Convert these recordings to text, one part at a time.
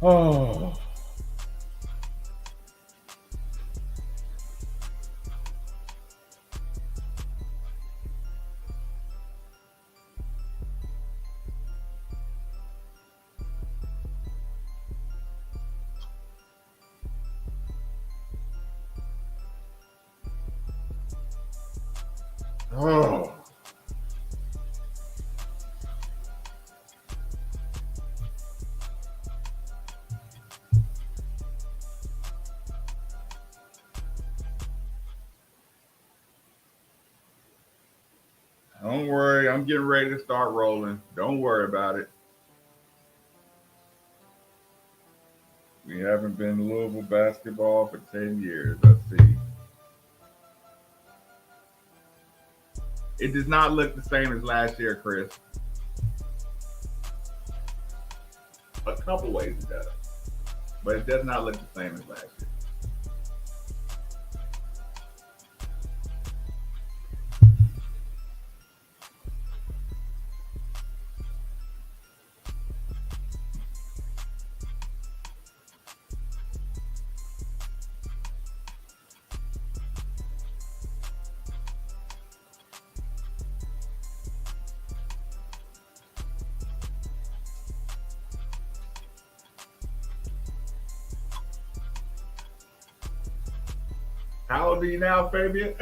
Oh. Oh. Don't worry, I'm getting ready to start rolling. Don't worry about it. We haven't been Louisville basketball for 10 years. Let's see. It does not look the same as last year, Chris. A couple ways it does, but it does not look the same as last year. How old are you now, Fabian?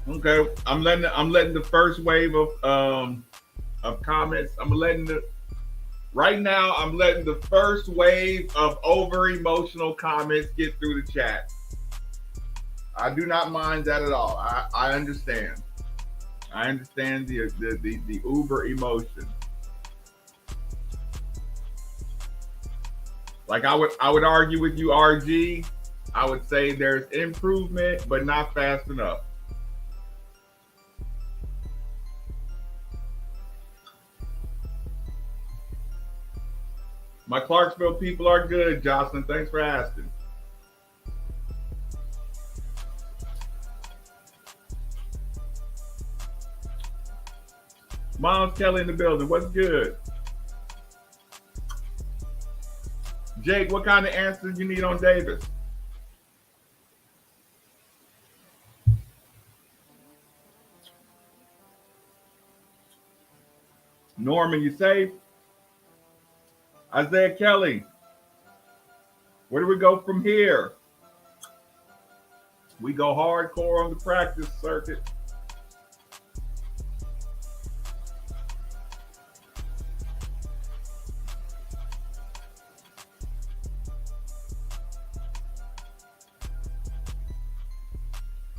Okay, I'm letting the first wave of comments. Right now. I'm letting the first wave of over emotional comments get through the chat. I do not mind that at all. I understand. I understand the uber emotion. Like I would argue with you, RG. I would say there's improvement, but not fast enough. My Clarksville people are good, Jocelyn. Thanks for asking. Miles Kelly in the building. What's good? Jake, what kind of answers you need on Davis? Norman, you safe? Isaiah Kelly, where do we go from here? We go hardcore on the practice circuit.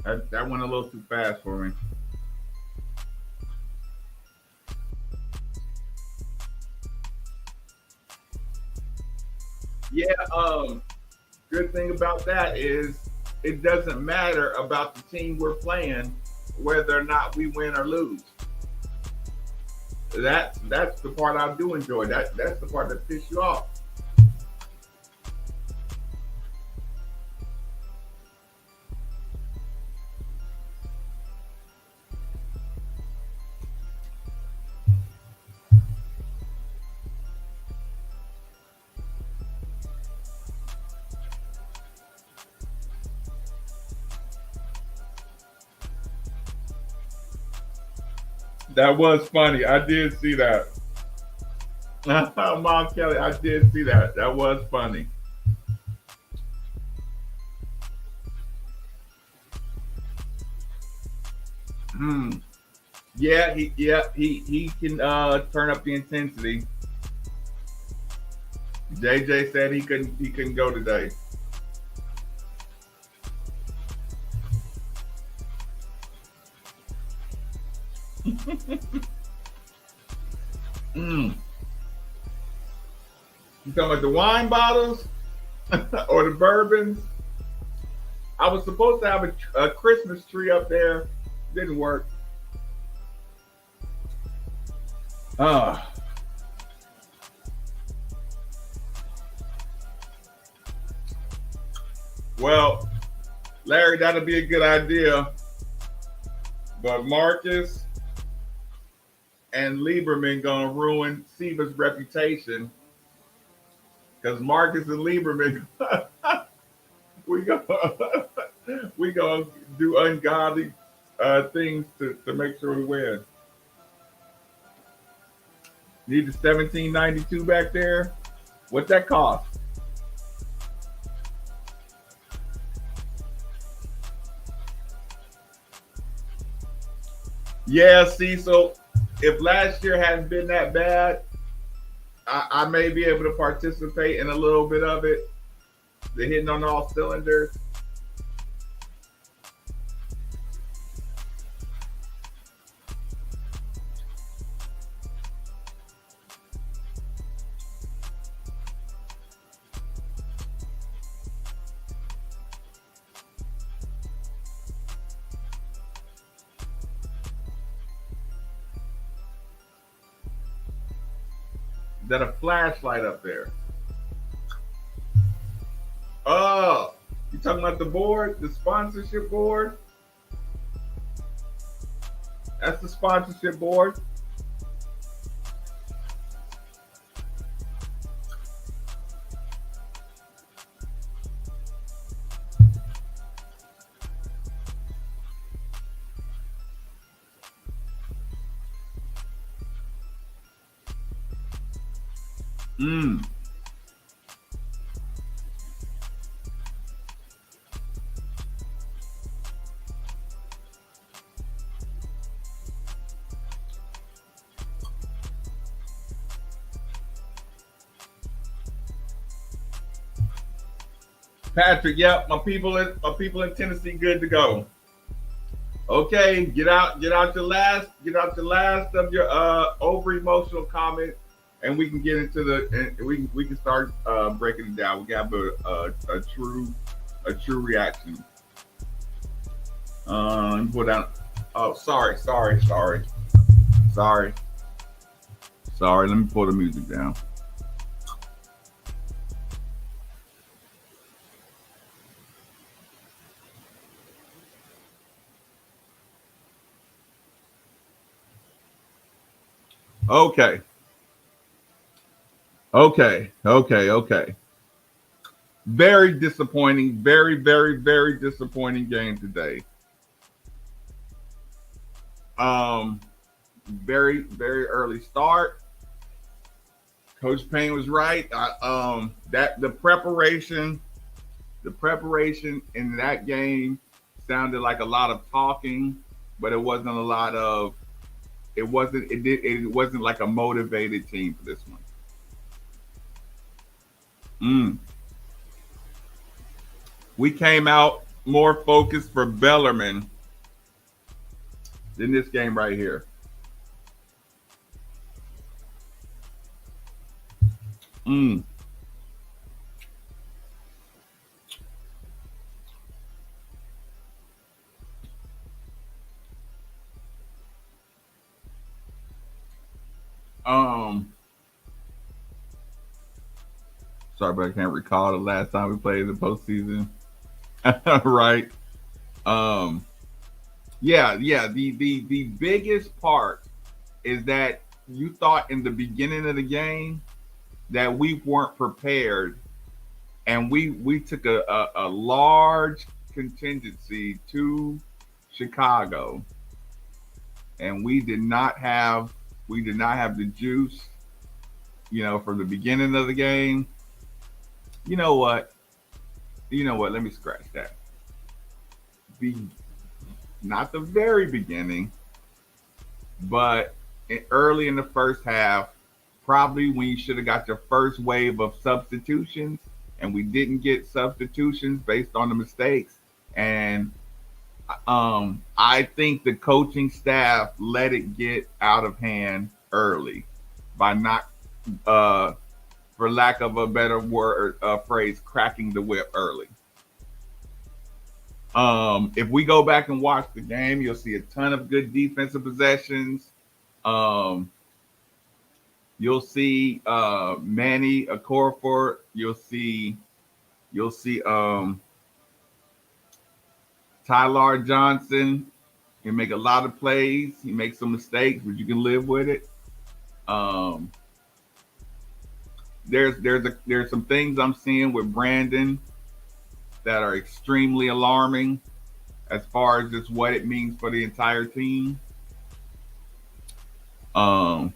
That went a little too fast for me. Yeah, good thing about that is it doesn't matter about the team we're playing whether or not we win or lose. That's the part I do enjoy. That's the part that pisses you off. That was funny. I did see that. Mom Kelly, I did see that. That was funny. Hmm. Yeah, he can turn up the intensity. JJ said he couldn't go today. Mm. You talking about the wine bottles? or the bourbons. I was supposed to have a Christmas tree up there. Didn't work. Uh, well, Larry, that'll be a good idea. But Marcus and Lieberman gonna ruin Seva's reputation because Marcus and Lieberman we go we gonna do ungodly things to make sure we win. Need the 1792 back there. What that cost? Yeah, see, so if last year hadn't been that bad, I may be able to participate in a little bit of it. The hitting on all cylinders. That a flashlight up there. Oh, you talking about the board, the sponsorship board? That's the sponsorship board. Mm. Patrick, yep, my people in Tennessee good to go. Okay, get out your last of your over emotional comments, and we can get into and we can start breaking it down. We got a true reaction. Put down. Oh, sorry. Let me pull the music down. Okay. Okay. Very disappointing. Very disappointing game today. Um, very early start. Coach Payne was right. That the preparation in that game sounded like a lot of talking, but it wasn't a lot of. It wasn't like a motivated team for this one. Mm. We came out more focused for Bellarmine than this game right here. Mm. Um, sorry, but I can't recall the last time we played in the postseason. Right. Um, yeah. The biggest part is that you thought in the beginning of the game that we weren't prepared, and we took a large contingency to Chicago, and we did not have the juice, from the beginning of the game. You know what? Let me scratch that. Be Not the very beginning, but early in the first half, probably when you should have got your first wave of substitutions, and we didn't get substitutions based on the mistakes. And I think the coaching staff let it get out of hand early by not uh, for lack of a better word phrase, cracking the whip early. If we go back and watch the game, you'll see a ton of good defensive possessions. Um, you'll see Manny Okorafor. You'll see Tyler Johnson. He make a lot of plays. He makes some mistakes, but you can live with it. Um, there's some things I'm seeing with Brandon that are extremely alarming as far as just what it means for the entire team. Um,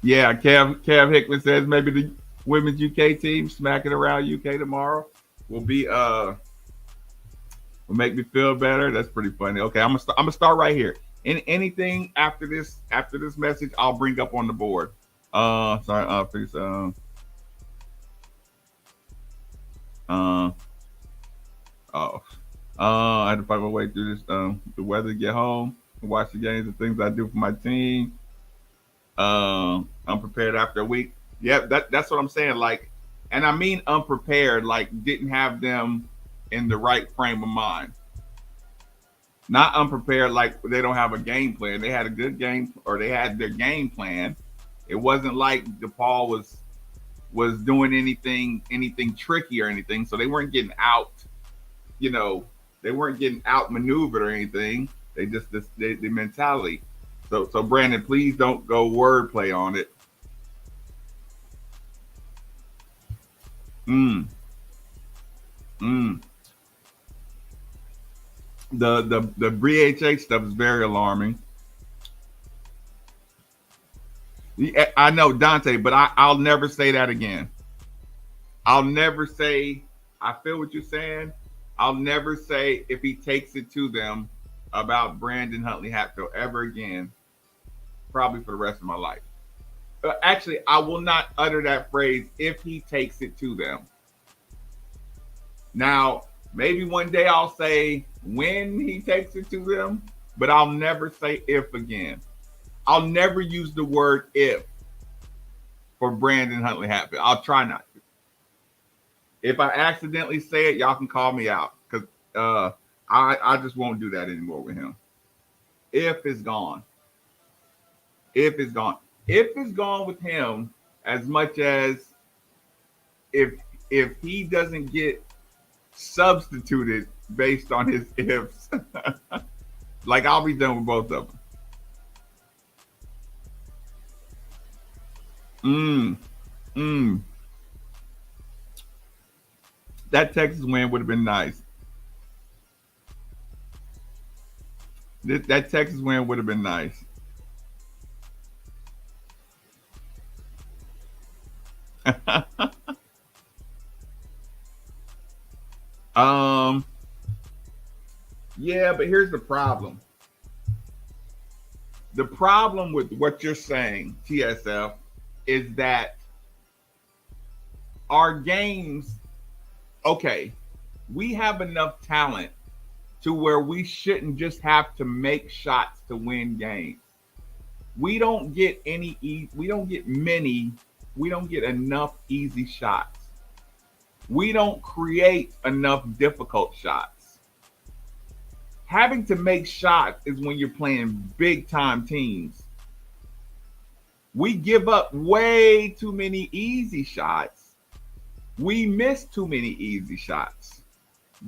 yeah, Kev Hickman says maybe the women's UK team smacking around UK tomorrow will be will make me feel better. That's pretty funny. Okay, I'm gonna start right here. Anything after this message, I'll bring up on the board. Sorry, please. Oh, I had to find my way through this. The weather to get home, watch the games, and things I do for my team. I'm prepared after a week. Yeah, that's what I'm saying. Like, and I mean unprepared. Like, didn't have them in the right frame of mind. Not unprepared. Like they don't have a game plan. They had a good game, or they had their game plan. It wasn't like DePaul was doing anything tricky or anything. So they weren't getting out. You know, they weren't getting outmaneuvered or anything. They just the mentality. So Brandon, please don't go wordplay on it. Mm. Mm. The BHH stuff is very alarming. I know Dante, but I'll never say that again. I'll never say I feel what you're saying. I'll never say if he takes it to them about Brandon Huntley Hatfield ever again, probably for the rest of my life. Actually, I will not utter that phrase if he takes it to them. Now, maybe one day I'll say when he takes it to them, but I'll never say if again. I'll never use the word if for Brandon Huntley Hatfield. I'll try not to. If I accidentally say it, y'all can call me out because I just won't do that anymore with him. If it's gone. If it's gone. If it's gone with him, as much as if he doesn't get substituted based on his ifs, like I'll be done with both of them. That Texas win would have been nice. That Texas win would have been nice. um, yeah, but here's the problem. The problem with what you're saying, TSF, is that our games, okay, we have enough talent to where we shouldn't just have to make shots to win games. We don't get enough easy shots. We don't create enough difficult shots. Having to make shots is when you're playing big time teams. We give up way too many easy shots. We miss too many easy shots.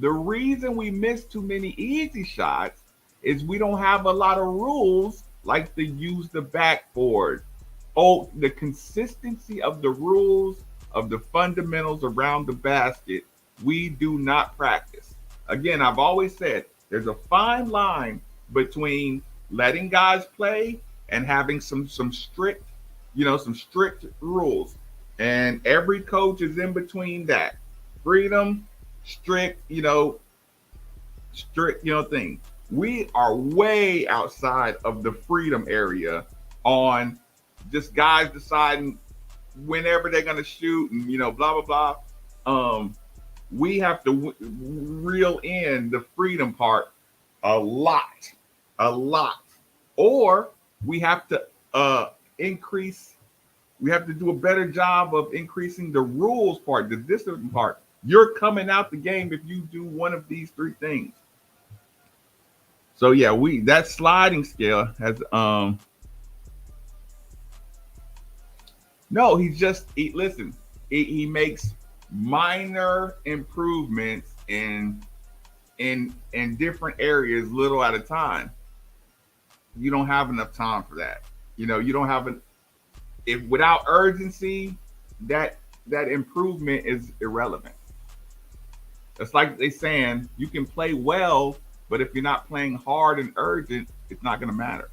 The reason we miss too many easy shots is we don't have a lot of rules like to use the backboard. Oh, the consistency of the rules of the fundamentals around the basket, we do not practice. Again, I've always said there's a fine line between letting guys play and having some strict, some strict rules. And every coach is in between that. Freedom, strict, thing. We are way outside of the freedom area on just guys deciding whenever they're going to shoot and, blah, blah, blah. We have to reel in the freedom part a lot, or we have to increase We have to do a better job of increasing the rules part, the discipline part. You're coming out the game if you do one of these three things. So yeah, we that sliding scale has no, listen, he makes minor improvements in different areas, little at a time. You don't have enough time for that. You don't have an if without urgency, that that improvement is irrelevant. It's like they saying you can play well, but if you're not playing hard and urgent, it's not going to matter.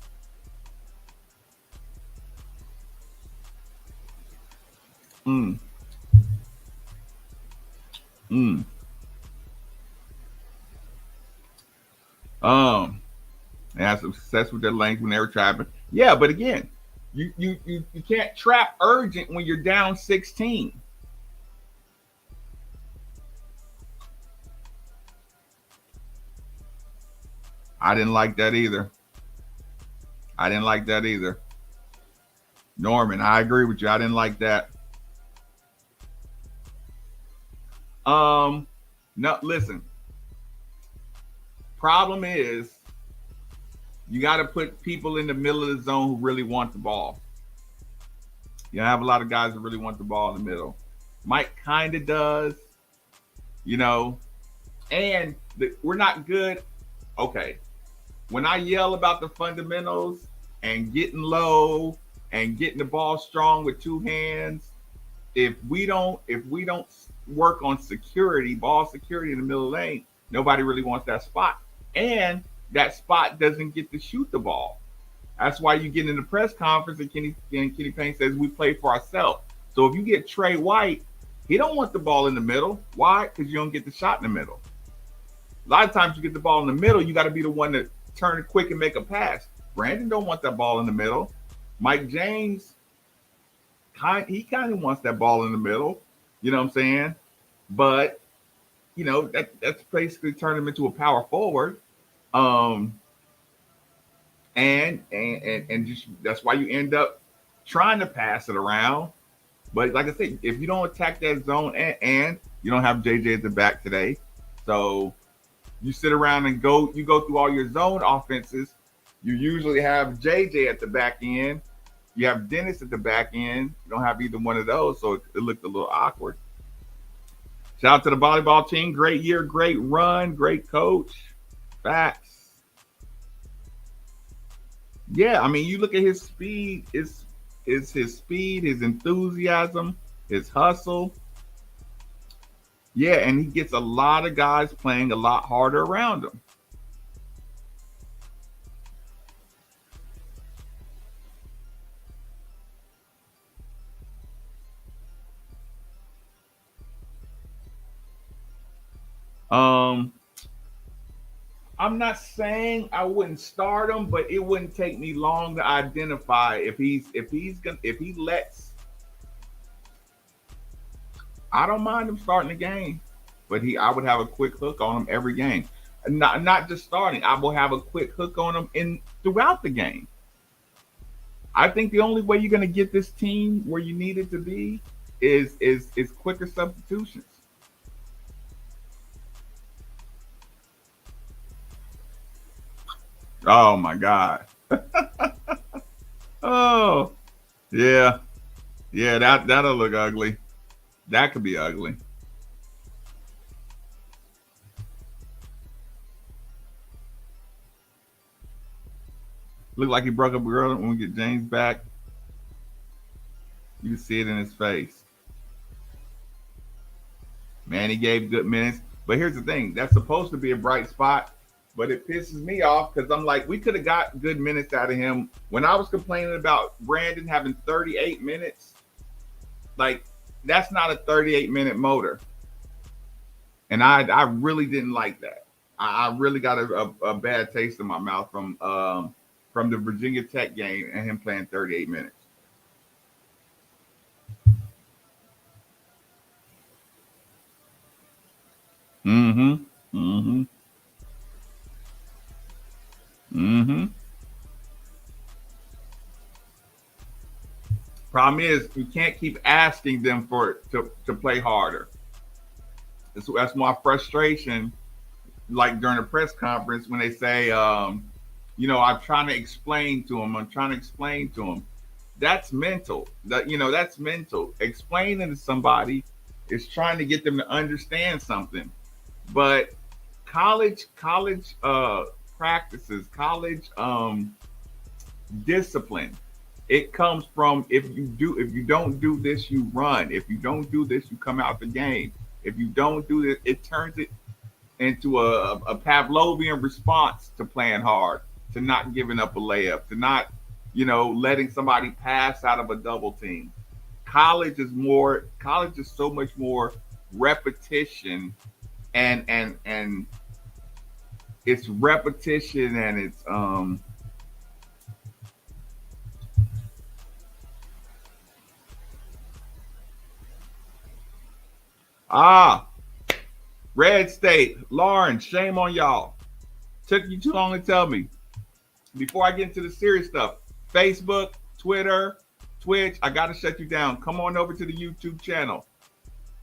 Mm, mm. And have success with their length when they were trapping. Yeah, but again, you can't trap urgent when you're down 16. I didn't like that either. I didn't like that either. Norman, I agree with you. I didn't like that. No, listen. Problem is, you got to put people in the middle of the zone who really want the ball. You have a lot of guys that really want the ball in the middle. Mike kind of does, you know, and we're not good. Okay, when I yell about the fundamentals and getting low and getting the ball strong with two hands, if we don't work on security, ball security in the middle lane, nobody really wants that spot. And that spot doesn't get to shoot the ball. That's why you get in the press conference and Kenny Payne says we play for ourselves. So if you get Trey White, he don't want the ball in the middle. Why? Because you don't get the shot in the middle. A lot of times you get the ball in the middle, you got to be the one to turn it quick and make a pass. Brandon don't want that ball in the middle. Mike James, he kind of wants that ball in the middle. You know what I'm saying? But that's basically turned him into a power forward. Um, and just that's why you end up trying to pass it around. But like I said, if you don't attack that zone and you don't have JJ at the back today, so you sit around and you go through all your zone offenses. You usually have JJ at the back end. You have Dennis at the back end. You don't have either one of those, so it looked a little awkward. Shout out to the volleyball team. Great year, great run, great coach. Facts. Yeah, I mean, you look at his speed, is his speed, his enthusiasm, his hustle. Yeah, and he gets a lot of guys playing a lot harder around him. Um, I'm not saying I wouldn't start him, but it wouldn't take me long to identify if he lets. I don't mind him starting the game, but I would have a quick hook on him every game. Not just starting. I will have a quick hook on him in throughout the game. I think the only way you're going to get this team where you need it to be is quicker substitutions. Oh my God. Oh yeah, yeah. That'll look ugly. That could be ugly. Look like he broke up a girl. When we get James back, you can see it in his face. Man, he gave good minutes. But here's the thing: that's supposed to be a bright spot, but it pisses me off because I'm like, we could have got good minutes out of him. When I was complaining about Brandon having 38 minutes, like that's not a 38-minute motor, and I really didn't like that. I really got a bad taste in my mouth from the Virginia Tech game and him playing 38 minutes. Mm-hmm. Mm-hmm. Mm-hmm. Problem is, you can't keep asking them to play harder. That's my frustration. Like during a press conference when they say, I'm trying to explain to them. I'm trying to explain to them. That's mental. That's mental. Explaining to somebody is trying to get them to understand something. But college practices, college discipline. It comes from if you don't do this, you run. If you don't do this, you come out the game. If you don't do this, it turns it into a Pavlovian response to playing hard, to not giving up a layup, to not, letting somebody pass out of a double team. College is so much more repetition and it's repetition and it's Red State, Lauren, shame on y'all. Took you too long to tell me. Before I get into the serious stuff, Facebook, Twitter, Twitch, I got to shut you down. Come on over to the YouTube channel.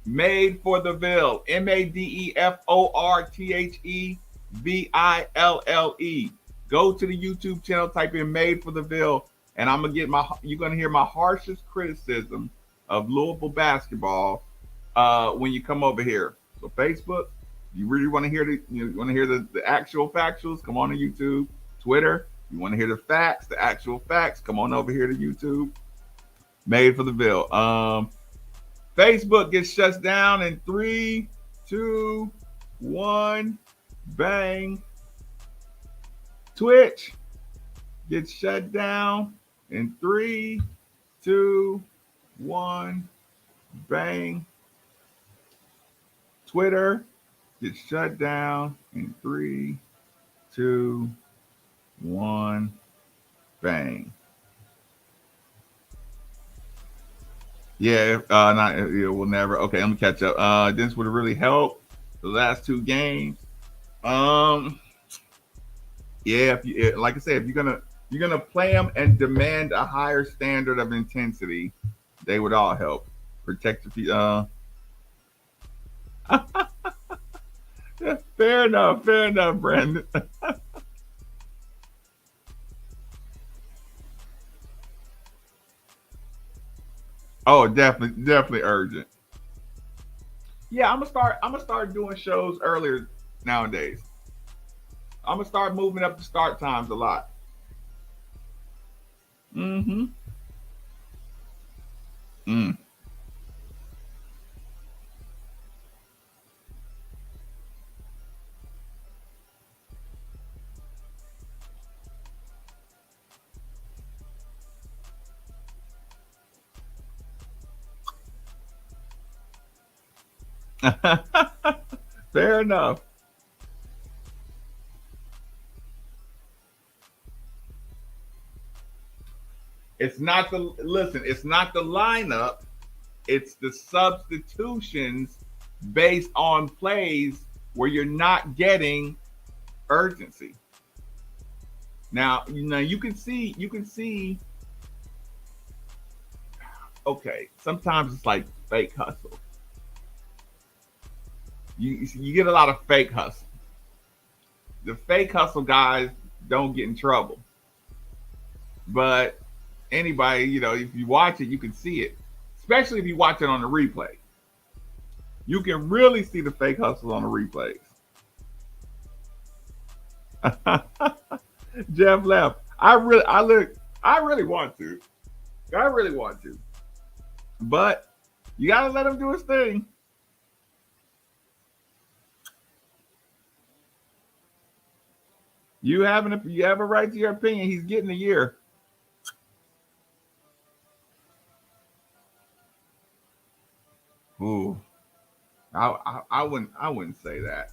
Made for the Ville, MadeForTheVille. Go to the YouTube channel, type in Made for the Ville, and you're gonna hear my harshest criticism of Louisville basketball when you come over here. So Facebook, you really want to hear the actual factuals, come on to YouTube. Twitter, you want to hear the facts, the actual facts, come on over here to YouTube. Made for the Ville. Facebook gets shut down in 3, 2, 1, bang. Twitch gets shut down in 3, 2, 1, bang. Twitter gets shut down in 3, 2, 1, bang. Yeah, we'll never. Okay, let me catch up. This would have really helped the last 2 games. Yeah, like I said, if you're gonna play them and demand a higher standard of intensity, they would all help protect the. Fair enough, Brandon. Oh, definitely urgent. Yeah, I'm gonna start doing shows earlier nowadays. I'm gonna start moving up the start times a lot. Mm-hmm. Mm. Fair enough. It's not the listen. It's not the lineup. It's the substitutions based on plays where you're not getting urgency. Now, you can see. Okay, sometimes it's like fake hustle. You get a lot of fake hustle. The fake hustle guys don't get in trouble, but anybody, if you watch it, you can see it. Especially if you watch it on the replay, you can really see the fake hustle on the replays. Jeff left. I really want to. I really want to. But you gotta let him do his thing. You have a right to your opinion. He's getting a year. Ooh. I wouldn't say that.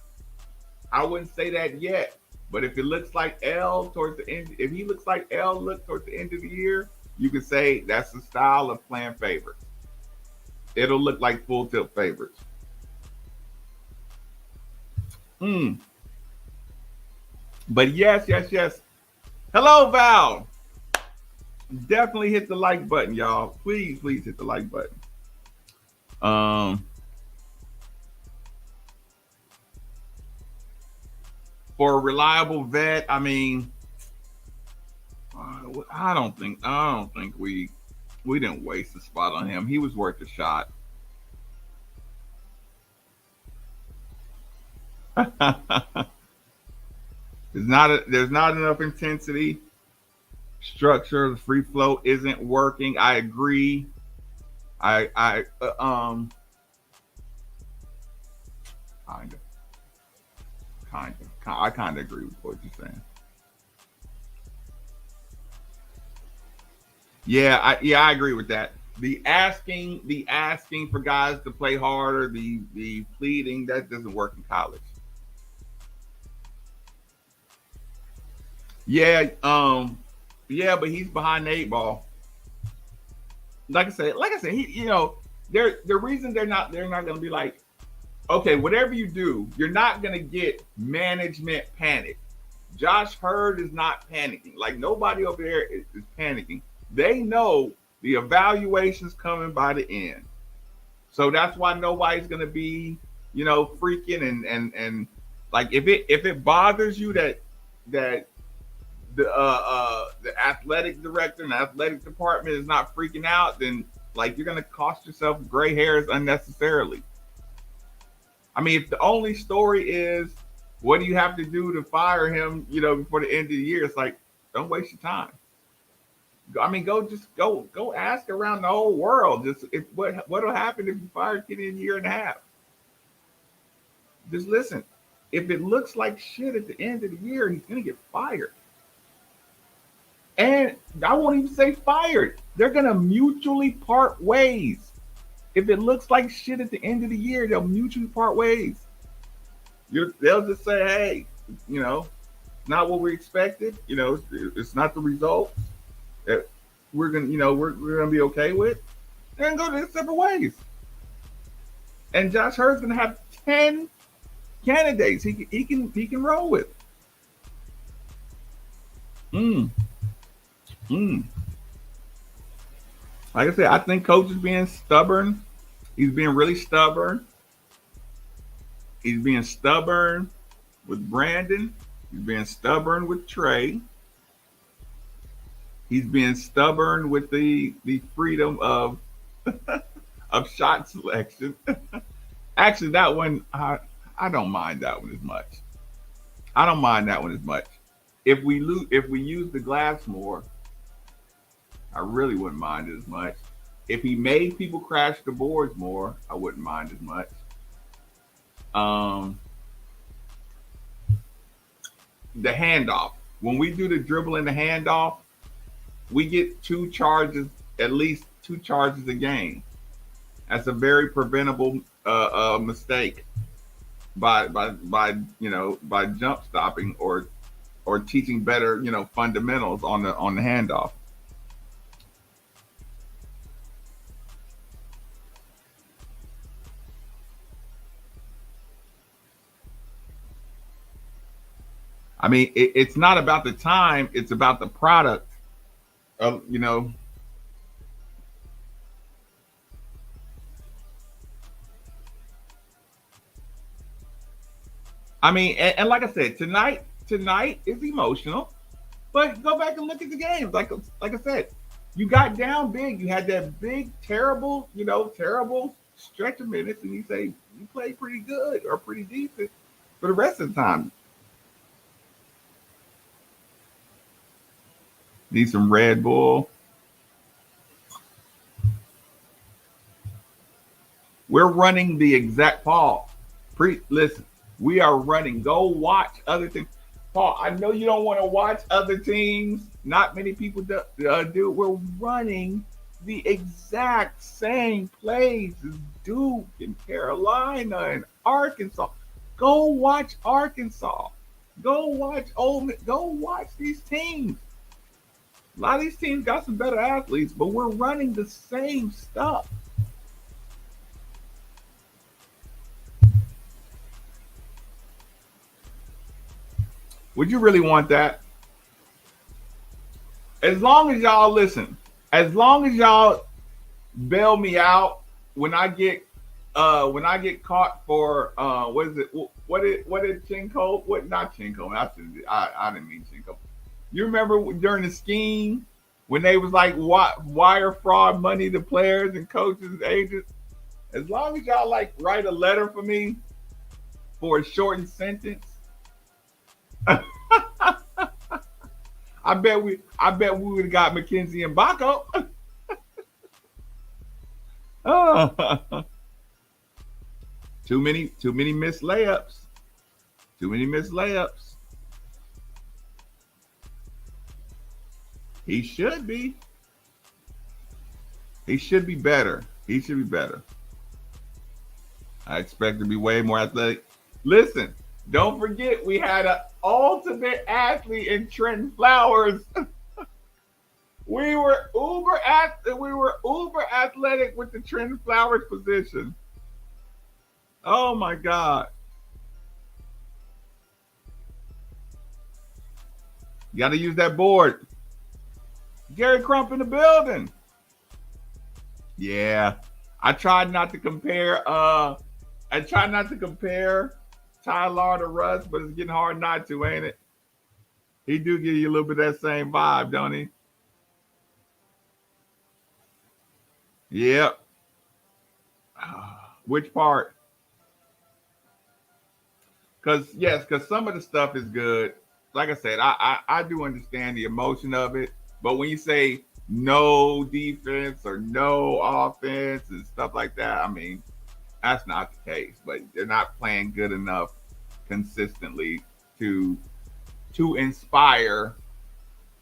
I wouldn't say that yet. But if it looks like L towards the end, if he looks like L look towards the end of the year, you can say that's the style of playing favorites. It'll look like full tilt favorites. Mm. But yes. Hello, Val. Definitely hit the like button, y'all. Please, please hit the like button. Um, for a reliable vet, I mean, I don't think we didn't waste a spot on him. He was worth a shot. There's not enough intensity. Structure, the free flow isn't working. I agree. I kind of, I kind of agree with what you're saying. Yeah, I agree with that. The asking for guys to play harder, the pleading that doesn't work in college. Yeah, yeah, but he's behind the eight ball. Like I said, they're the reason they're not going to be like, okay, whatever you do, you're not going to get management panic. Josh Hurd is not panicking. Like nobody over there is panicking. They know the evaluation's coming by the end. So that's why nobody's gonna be, freaking and like if it bothers you that the athletic director and the athletic department is not freaking out, then like you're gonna cost yourself gray hairs unnecessarily. I mean, if the only story is what do you have to do to fire him, before the end of the year, it's like don't waste your time. I mean, go ask around the whole world. Just if what'll happen if you fire Kenny in a year and a half? Just listen. If it looks like shit at the end of the year, he's gonna get fired. And I won't even say fired. They're gonna mutually part ways. If it looks like shit at the end of the year, they'll mutually part ways. They'll just say, hey, not what we expected. It's not the result that we're gonna be okay with, and go their separate ways. And Josh Hurt's gonna have 10 candidates he can roll with. Mm, mm. Like I said, I think coach is being stubborn. He's being really stubborn. He's being stubborn with Brandon. He's being stubborn with Trey. He's being stubborn with the freedom of shot selection. Actually, that one I don't mind that one as much. I don't mind that one as much. If we use the glass more, I really wouldn't mind it as much. If he made people crash the boards more, I wouldn't mind as much. Um, the handoff. When we do the dribble and the handoff, we get two charges, at least two charges a game. That's a very preventable mistake by jump stopping or teaching better fundamentals on the handoff. I mean, it's not about the time; it's about the product. Of, you know, I mean, and like I said, tonight is emotional. But go back and look at the games. Like I said, you got down big. You had that big, terrible, terrible stretch of minutes, and you say you played pretty good or pretty decent for the rest of the time. Need some Red Bull. We're running the exact Paul. Listen, we are running. Go watch other things. Paul, I know you don't want to watch other teams. Not many people do. We're running the exact same plays as Duke and Carolina and Arkansas. Go watch Arkansas. Go watch Ole Miss. Go watch these teams. A lot of these teams got some better athletes, but we're running the same stuff. Would you really want that? As long as y'all listen, as long as y'all bail me out when I get caught for what is it? What did Chinko? What not Chinko? I didn't mean Chinko. You remember during the scheme when they was like wire fraud money to players and coaches and agents? As long as y'all like write a letter for me for a shortened sentence, I bet we would have got McKenzie and Baco. Too many missed layups. Too many missed layups. He should be. He should be better. He should be better. I expect to be way more athletic. Listen, don't forget we had an ultimate athlete in Trenton Flowers. we were uber athletic with the Trenton Flowers position. Oh my God. You got to use that board. Gary Crump in the building. Yeah. I tried not to compare Tyler to Russ, but it's getting hard not to, ain't it? He do give you a little bit of that same vibe, don't he? Yep. Which part? Because some of the stuff is good. Like I said, I do understand the emotion of it. But when you say no defense or no offense and stuff like that, I mean, that's not the case. But they're not playing good enough consistently to inspire,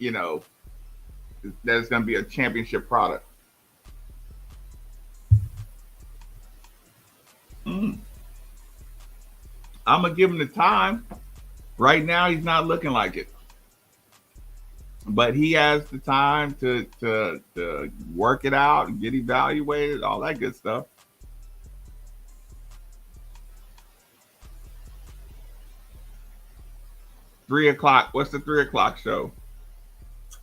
that it's going to be a championship product. I'm going to give him the time. Right now, he's not looking like it. But he has the time to work it out and get evaluated, all that good stuff. $3:00. What's the 3:00 show?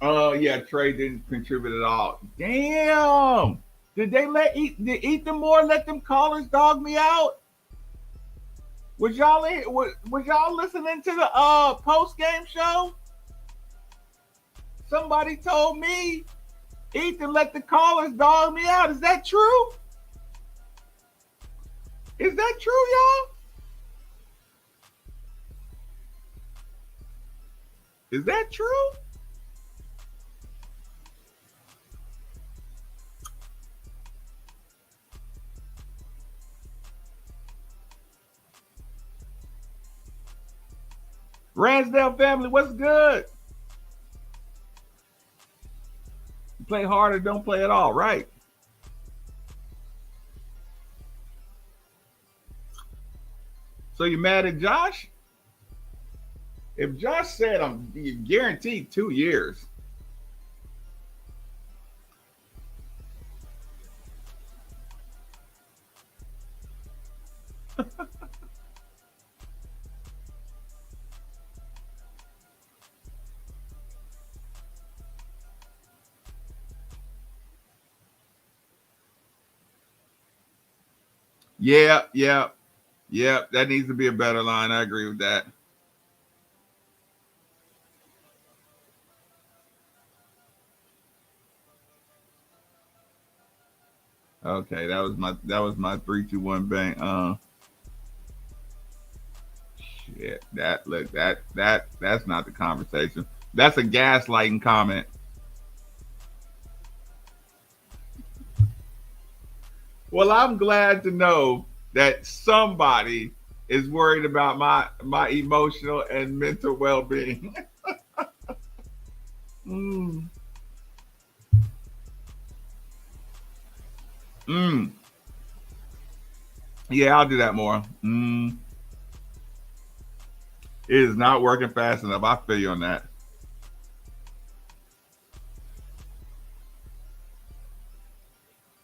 Oh yeah, Trey didn't contribute at all. Damn. Did Ethan Moore let them callers dog me out? Was y'all listening to the post game show? Somebody told me Ethan let the callers dog me out. Is that true? Is that true, y'all? Is that true? Ransdale family, what's good? Play hard or don't play at all, right? So you mad at Josh? If Josh said I'm guaranteed 2 years. Yeah. That needs to be a better line. I agree with that. Okay, that was my 3-2-1 bang. Shit. That's not the conversation. That's a gaslighting comment. Well, I'm glad to know that somebody is worried about my emotional and mental well-being. Yeah, I'll do that more. It is not working fast enough. I feel you on that.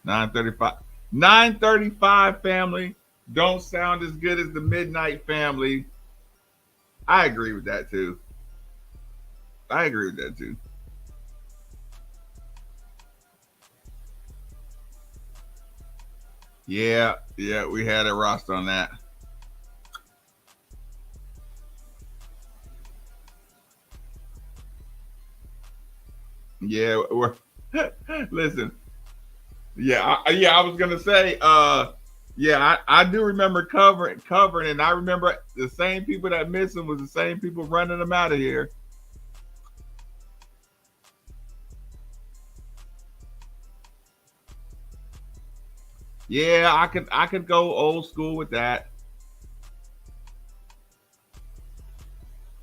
9:35. 9:35 family don't sound as good as the midnight family. I agree with that too. Yeah, we had a roster on that. Yeah, we're listen. I was gonna say, yeah, I do remember covering, and I remember the same people that missed him was the same people running them out of here. Yeah, I could go old school with that.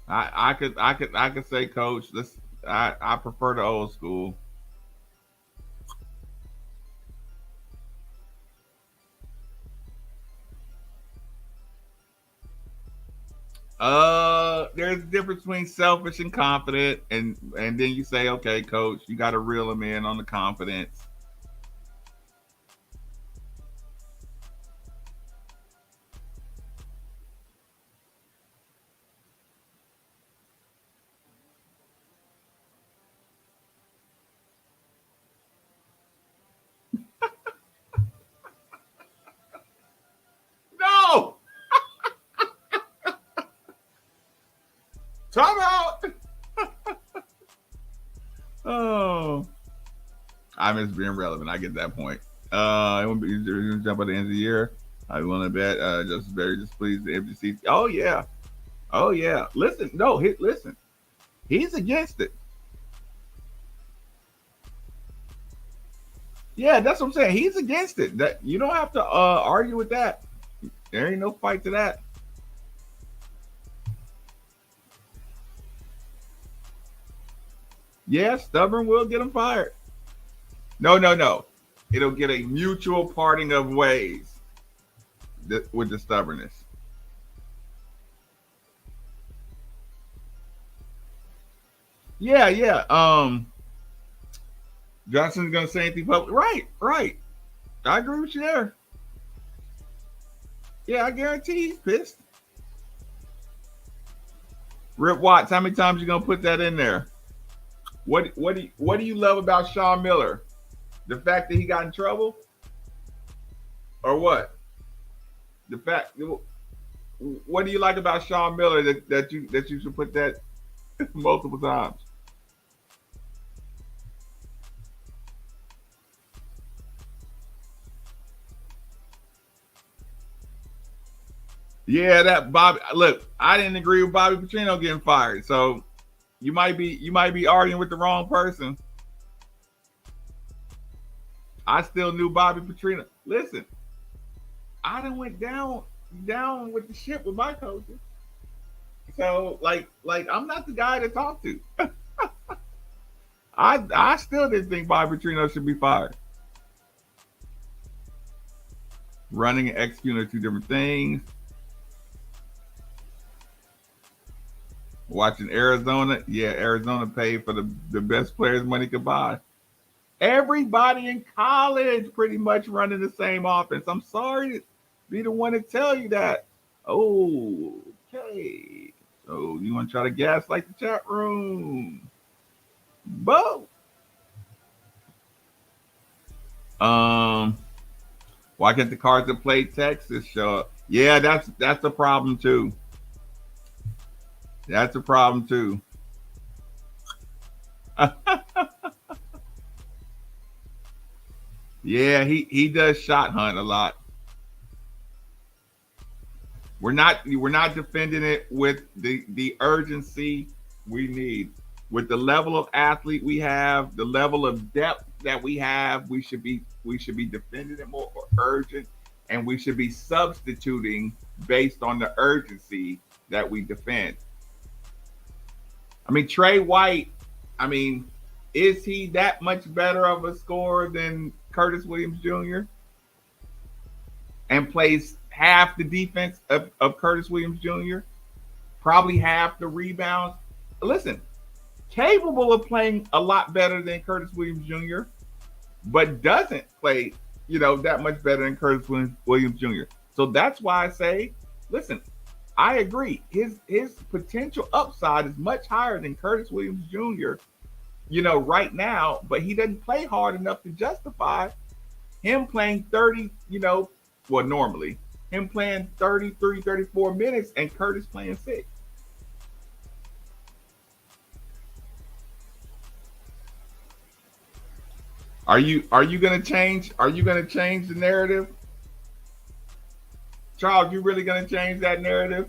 I could say, Coach. This I prefer the old school. There's a difference between selfish and confident, and then you say, okay, Coach, you got to reel them in on the confidence. No, time out. Oh, I miss being relevant. I get that point. It won't be easier to jump at the end of the year. I want to bet just very displeased the empty seats. Oh yeah, oh yeah. Listen, no, listen. He's against it. Yeah, that's what I'm saying. He's against it. That you don't have to argue with that. There ain't no fight to that. Yeah, stubborn will get him fired. No, no, no. It'll get a mutual parting of ways with the stubbornness. Yeah, yeah. Johnson's gonna say anything public. Right, right. I agree with you there. Yeah, I guarantee he's pissed. Rip Watts, how many times you gonna put that in there? What do you love about Sean Miller? The fact that he got in trouble, or what? The fact. What do you like about Sean Miller that you should put that multiple times? Yeah, that Bobby. Look, I didn't agree with Bobby Petrino getting fired, so you might be arguing with the wrong person. I still knew Bobby Petrino. Listen, I done went down with the ship with my coaches. So like I'm not the guy to talk to. I still didn't think Bobby Petrino should be fired. Running and executing are two different things. Watching Arizona, yeah, Arizona paid for the best players money could buy. Everybody in college pretty much running the same offense. I'm sorry to be the one to tell you that. Oh, okay. So you want to try to gaslight the chat room? Bo. Um, why can't the cards that play Texas show up? Yeah, that's a problem too. That's a problem too. Yeah, he does shot hunt a lot. We're not defending it with the urgency we need. With the level of athlete we have, the level of depth that we have, we should be defending it more urgent, and we should be substituting based on the urgency that we defend. I mean, Trey White. I mean, is he that much better of a scorer than Curtis Williams Jr. and plays half the defense of Curtis Williams Jr., probably half the rebounds? Listen, capable of playing a lot better than Curtis Williams Jr., but doesn't play, that much better than Curtis Williams Jr. So that's why I say, listen, I agree. His potential upside is much higher than Curtis Williams Jr. Right now, but he doesn't play hard enough to justify him playing 30, well, normally, him playing 33, 34 minutes and Curtis playing 6. Are you gonna change? Are you gonna change the narrative? Charles, you really gonna change that narrative?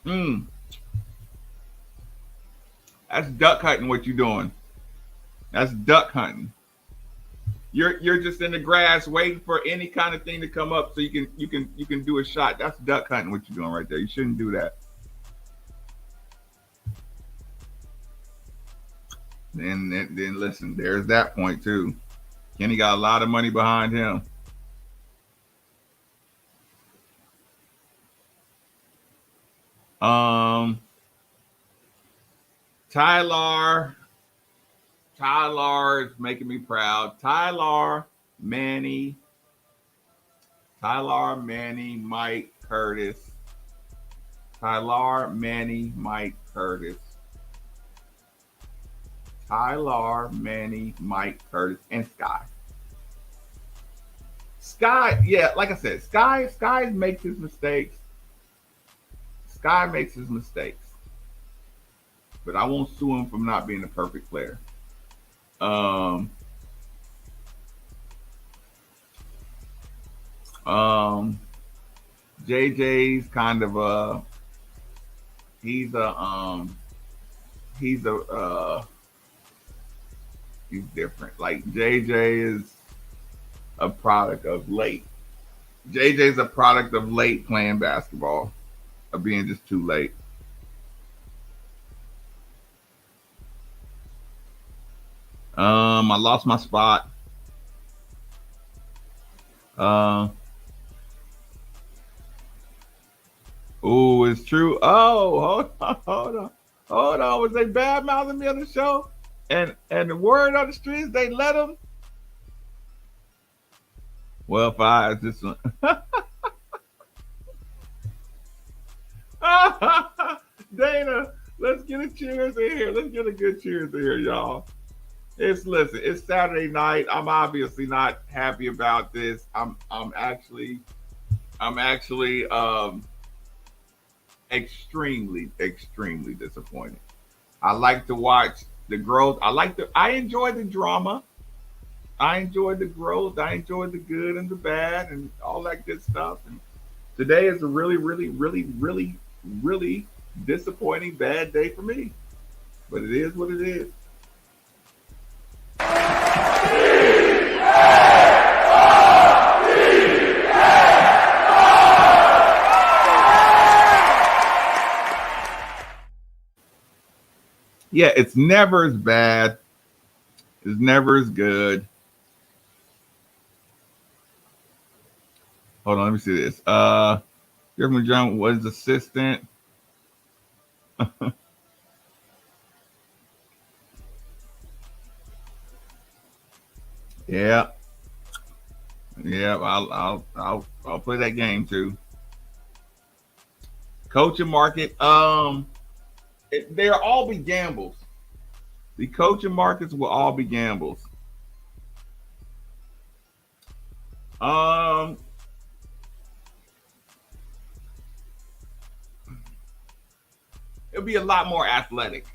Hmm. That's duck hunting what you doing. That's duck hunting. You're just in the grass waiting for any kind of thing to come up so you can do a shot. That's duck hunting what you're doing right there. You shouldn't do that. Then listen, there's that point too. Kenny got a lot of money behind him. Um, Tyler is making me proud. Manny, Mike Curtis. Tyler, Manny, Mike Curtis. Tyler, Manny, Mike Curtis, and Sky. Sky, yeah, like I said, Sky makes his mistakes. Sky makes his mistakes. But I won't sue him for not being a perfect player. Um, JJ's kind of he's a he's different. Like JJ is a product of late. JJ's a product of late playing basketball, of being just too late. I lost my spot. Oh, it's true. Oh, hold on. Was they bad mouthing me on the show? And the word on the streets, they let them. Well, fine, this one. Dana, let's get a cheers in here. Let's get a good cheers in here, y'all. It's Saturday night. I'm obviously not happy about this. I'm actually extremely disappointed. I like to watch the growth. I enjoy the drama. I enjoy the growth. I enjoy the good and the bad and all that good stuff. And today is a really disappointing bad day for me. But it is what it is. Yeah, it's never as bad. It's never as good. Hold on, let me see this. Griffin John was assistant. Yeah. Yeah, I'll play that game too. Coaching market. They'll all be gambles. The coaching markets will all be gambles. It'll be a lot more athletic.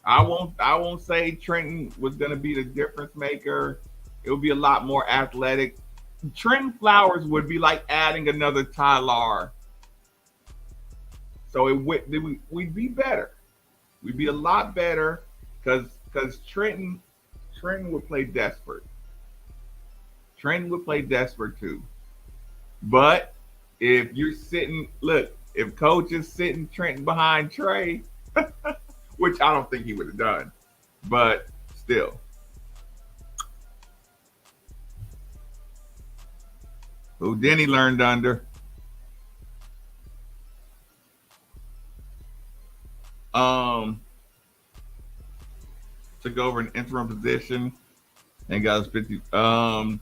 I won't say Trenton was going to be the difference maker. It would be a lot more athletic. Trenton Flowers would be like adding another Tyler. So we'd be better. We'd be a lot better because Trenton would play desperate. Trenton would play desperate too. But if coach is sitting Trenton behind Trey, which I don't think he would have done, but still. Who Denny learned under? Took over an interim position and got us 50. And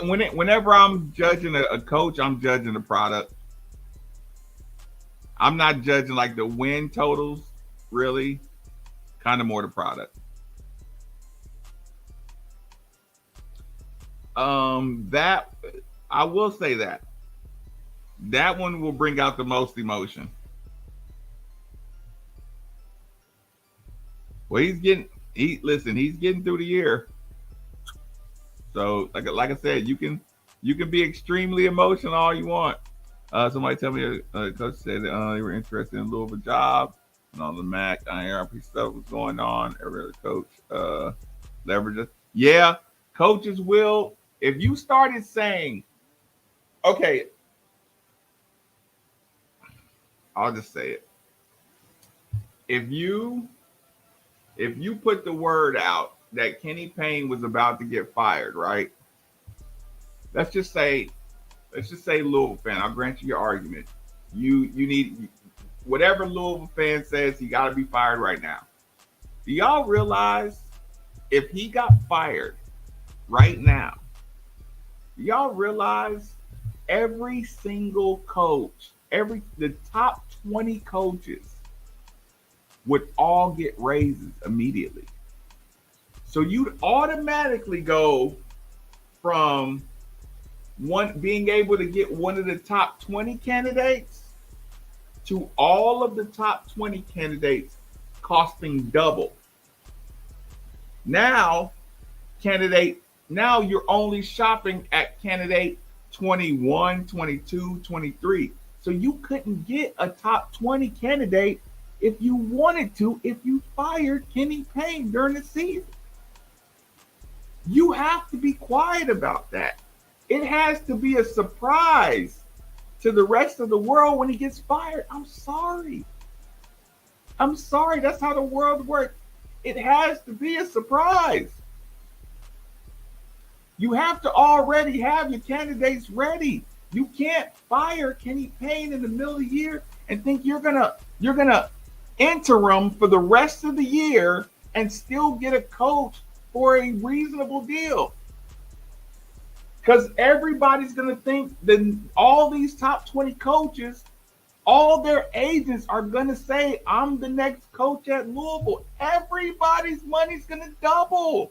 whenever I'm judging a coach, I'm judging the product. I'm not judging like the win totals, really. Kind of more the product. That I will say that one will bring out the most emotion. Well, he's getting through the year. So like I said, you can be extremely emotional all you want. Somebody tell me coach said that they were interested in a Louisville job and on the Mac IRP stuff was going on. Every other coach leverages. Yeah, coaches will. If you started saying, okay, I'll just say it. If you put the word out that Kenny Payne was about to get fired, right? Let's just say Louisville fan. I'll grant you your argument. You need whatever Louisville fan says he got to be fired right now. Do y'all realize if he got fired right now, do y'all realize every single coach, the top 20 coaches would all get raises immediately. So you'd automatically go from one being able to get one of the top 20 candidates to all of the top 20 candidates costing double. Now you're only shopping at candidate 21, 22, 23. So you couldn't get a top 20 candidate if you wanted to if you fired Kenny Payne during the season. You have to be quiet about that. It has to be a surprise to the rest of the world when he gets fired. I'm sorry. That's how the world works. It has to be a surprise. You have to already have your candidates ready. You can't fire Kenny Payne in the middle of the year and think you're gonna interim for the rest of the year and still get a coach for a reasonable deal. Because everybody's going to think that all these top 20 coaches, all their agents are going to say, I'm the next coach at Louisville. Everybody's money's going to double.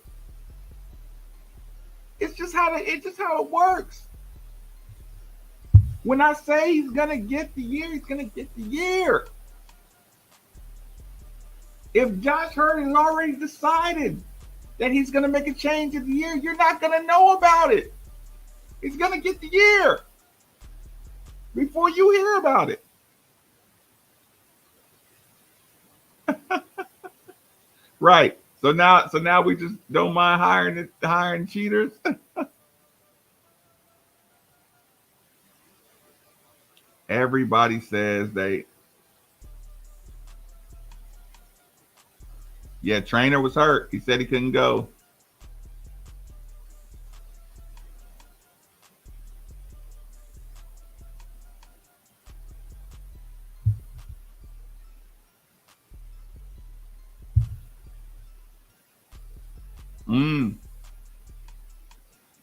It's just how it works. When I say he's going to get the year, he's going to get the year. If Josh Hurt has already decided that he's going to make a change in the year, you're not going to know about it. He's going to get the year before you hear about it. Right. So now we just don't mind hiring cheaters. Everybody says Trainer was hurt. He said he couldn't go.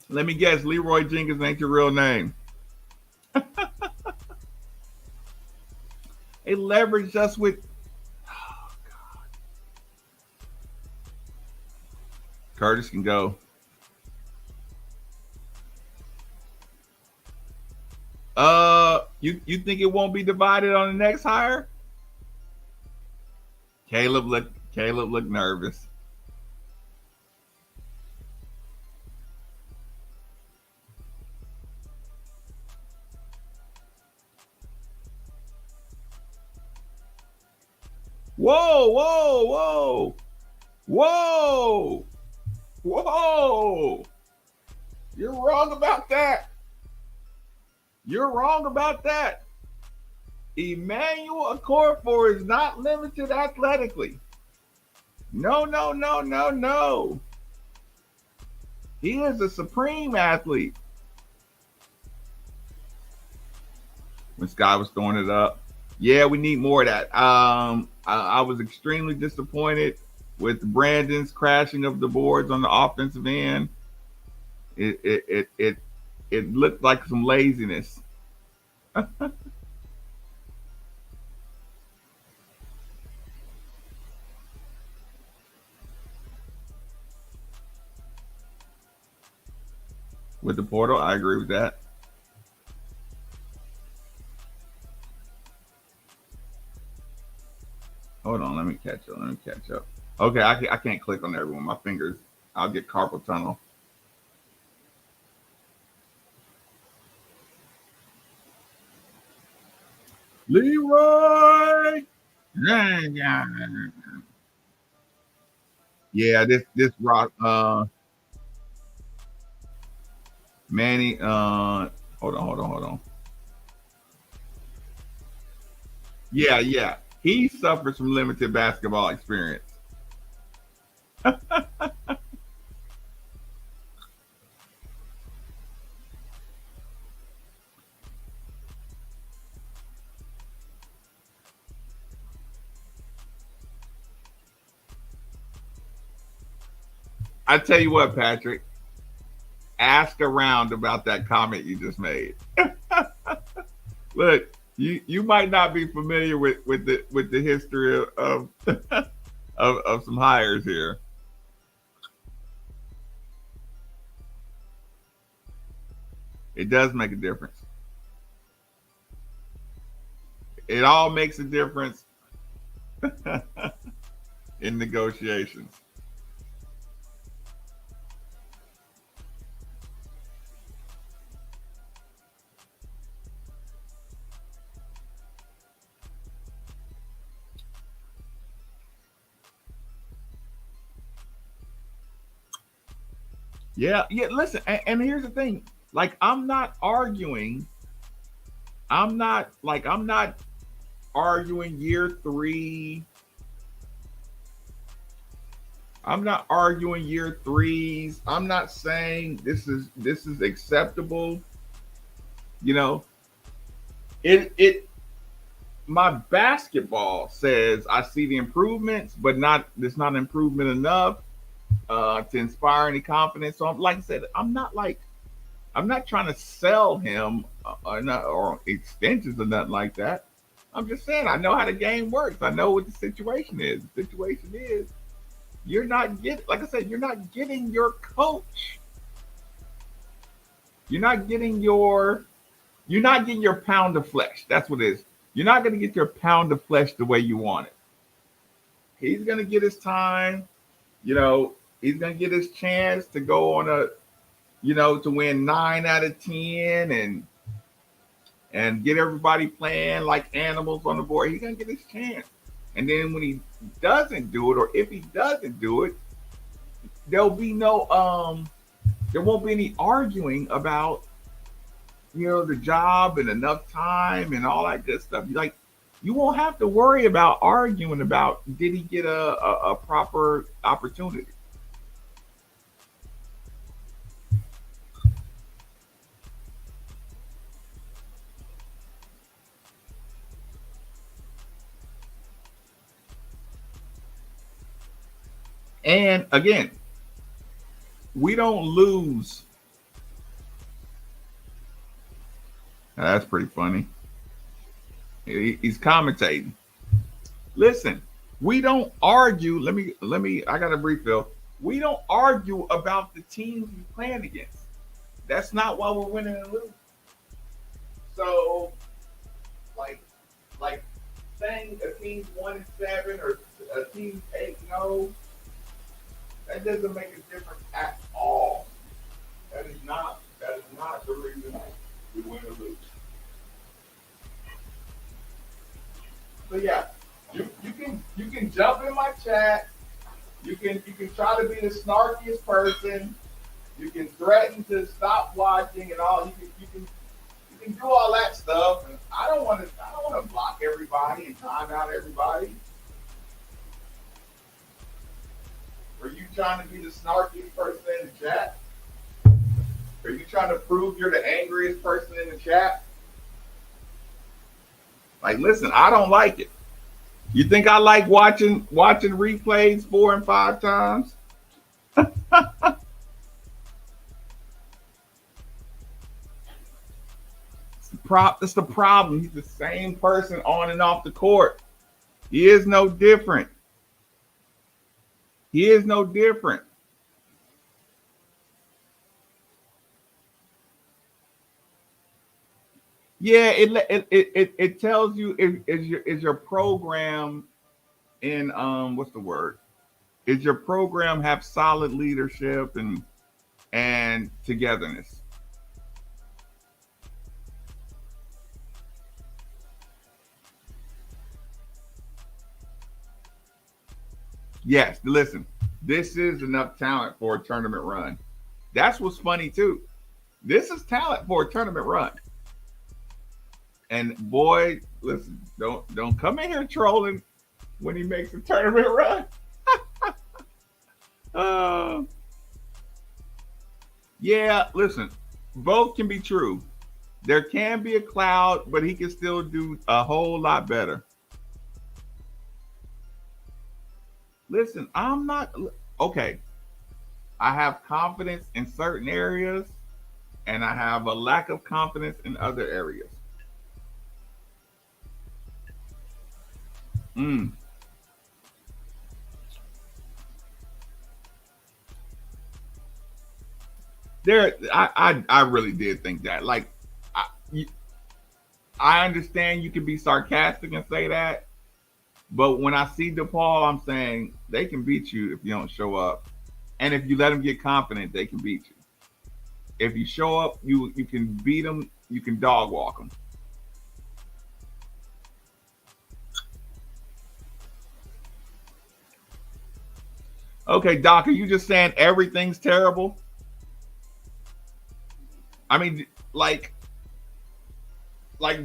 Let me guess, Leroy Jenkins ain't your real name. They leveraged us with. Oh, God. Curtis can go. You think it won't be divided on the next hire? Caleb looked nervous. Whoa, whoa, whoa. Whoa. Whoa. You're wrong about that. You're wrong about that. Emmanuel Okorafor is not limited athletically. No. He is a supreme athlete. When Sky was throwing it up. Yeah, we need more of that. I was extremely disappointed with Brandon's crashing of the boards on the offensive end. It looked like some laziness. with the portal. I agree with that. Hold on, let me catch up. Let me catch up. Okay, I can't click on everyone. My fingers, I'll get carpal tunnel. Leroy. Yeah, yeah. This rock. Manny. Hold on. Yeah, yeah. He suffers from limited basketball experience. I tell you what, Patrick. Ask around about that comment you just made. Look, you might not be familiar with the history of of some hires here. It does make a difference. It all makes a difference in negotiations. Yeah, yeah. Listen, and here's the thing. Like, I'm not arguing. I'm not arguing year three. I'm not arguing year threes. I'm not saying this is acceptable. You know, it my basketball says I see the improvements, but not it's not improvement enough to inspire any confidence. So, like I said, I'm not trying to sell him or extensions or nothing like that. I'm just saying I know how the game works. I know what the situation is. The situation is you're not getting, like I said, you're not getting your coach. You're not getting your you're not getting your pound of flesh. That's what it is. You're not going to get your pound of flesh the way you want it. He's going to get his time. You know, he's going to get his chance to go on a, to win 9 out of 10 and get everybody playing like animals on the board. He's going to get his chance. And then when he doesn't do it, or if he doesn't do it, there'll be there won't be any arguing about the job and enough time and all that good stuff. Like, you won't have to worry about arguing about did he get a proper opportunity. And again, we don't lose. Now, that's pretty funny. He's commentating. Listen, we don't argue. Let me. I got a brief bill. We don't argue about the teams we playing against. That's not why we're winning and losing. So, like, like saying a team's 1-7 or a team's 8-0, that doesn't make a difference at all. That is not the reason we win or lose. So yeah, you can jump in my chat. You can try to be the snarkiest person. You can threaten to stop watching and all. You can do all that stuff. And I don't want to block everybody and time out everybody. Are you trying to be the snarkiest person in the chat? Are you trying to prove you're the angriest person in the chat? Like, listen, I don't like it. You think I like watching replays 4 and 5 times? That's the problem. He's the same person on and off the court. He is no different. He is no different. Yeah, it tells you is your program in what's the word? Is your program have solid leadership and togetherness? Yes, listen. This is enough talent for a tournament run. That's what's funny too. This is talent for a tournament run. And boy, listen, don't come in here trolling when he makes a tournament run. Uh, yeah, listen, both can be true. There can be a cloud, but he can still do a whole lot better. Listen, I'm not okay. I have confidence in certain areas, and I have a lack of confidence in other areas. Mm. I really did think that. Like, I, I understand you can be sarcastic and say that, but when I see DePaul, I'm saying they can beat you if you don't show up, and if you let them get confident, they can beat you. If you show up, you can beat them. You can dog walk them. Okay, Doc, are you just saying everything's terrible? I mean, like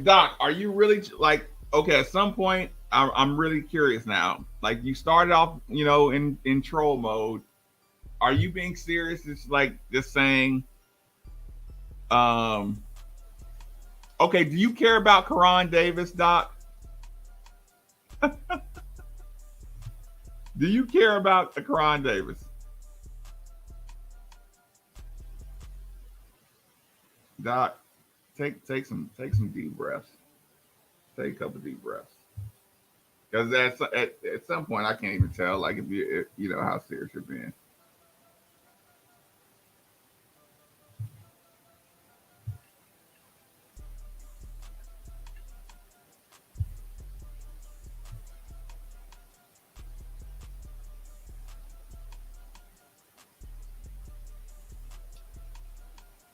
Doc, are you really like okay? At some point, I'm really curious now. Like you started off, in troll mode. Are you being serious? It's like just saying, um, okay. Do you care about Karan Davis, Doc? Do you care about the Karan Davis, Doc? Take some deep breaths. Take a couple deep breaths. Because at some point I can't even tell like if you know how serious you're being.